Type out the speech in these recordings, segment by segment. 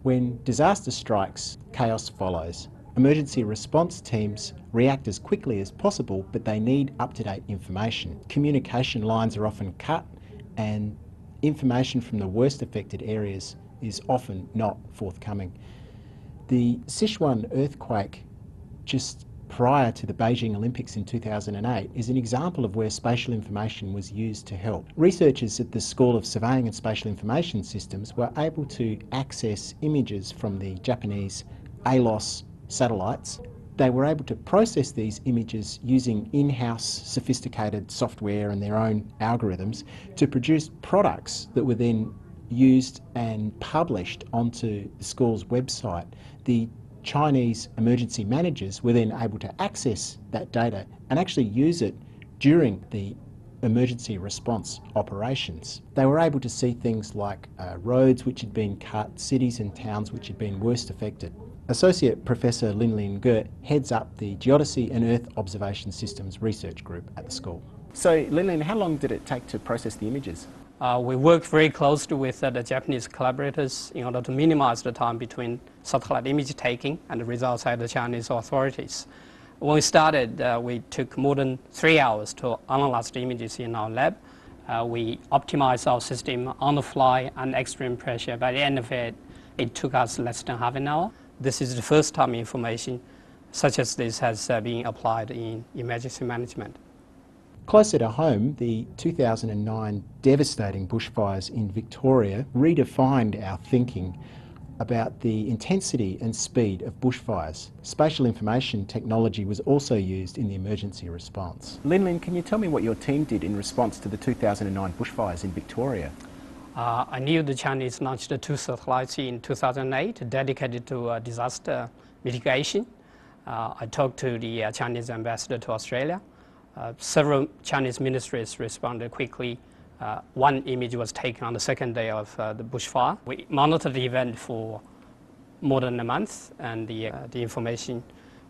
When disaster strikes, chaos follows. Emergency response teams react as quickly as possible, but they need up-to-date information. Communication lines are often cut, and information from the worst affected areas is often not forthcoming. The Sichuan earthquake just prior to the Beijing Olympics in 2008 is an example of where spatial information was used to help. Researchers at the School of Surveying and Spatial Information Systems were able to access images from the Japanese ALOS satellites. They were able to process these images using in-house sophisticated software and their own algorithms to produce products that were then used and published onto the school's website. The Chinese emergency managers were then able to access that data and actually use it during the emergency response operations. They were able to see things like roads which had been cut, cities and towns which had been worst affected. Associate Professor Linlin Ge heads up the Geodesy and Earth Observation Systems research group at the school. So Linlin, how long did it take to process the images? We worked very closely with the Japanese collaborators in order to minimize the time between satellite image taking and the results by the Chinese authorities. When we started, we took more than 3 hours to analyze the images in our lab. We optimized our system on the fly and extreme pressure. By the end of it, it took us less than half an hour. This is the first time information such as this has been applied in emergency management. Closer to home, the 2009 devastating bushfires in Victoria redefined our thinking about the intensity and speed of bushfires. Spatial information technology was also used in the emergency response. Linlin, can you tell me what your team did in response to the 2009 bushfires in Victoria? I knew the Chinese launched 2 satellites in 2008 dedicated to disaster mitigation. I talked to the Chinese ambassador to Australia. Several Chinese ministries responded quickly. One image was taken on the second day of the bushfire. We monitored the event for more than a month, and the information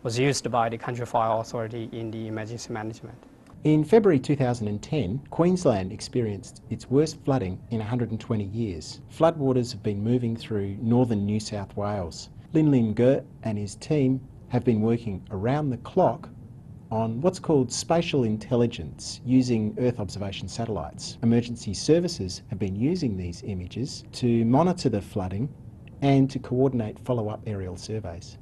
was used by the Country Fire Authority in the emergency management. In February 2010, Queensland experienced its worst flooding in 120 years. Floodwaters have been moving through northern New South Wales. Linlin Ge and his team have been working around the clock on what's called spatial intelligence using Earth observation satellites. Emergency services have been using these images to monitor the flooding and to coordinate follow-up aerial surveys.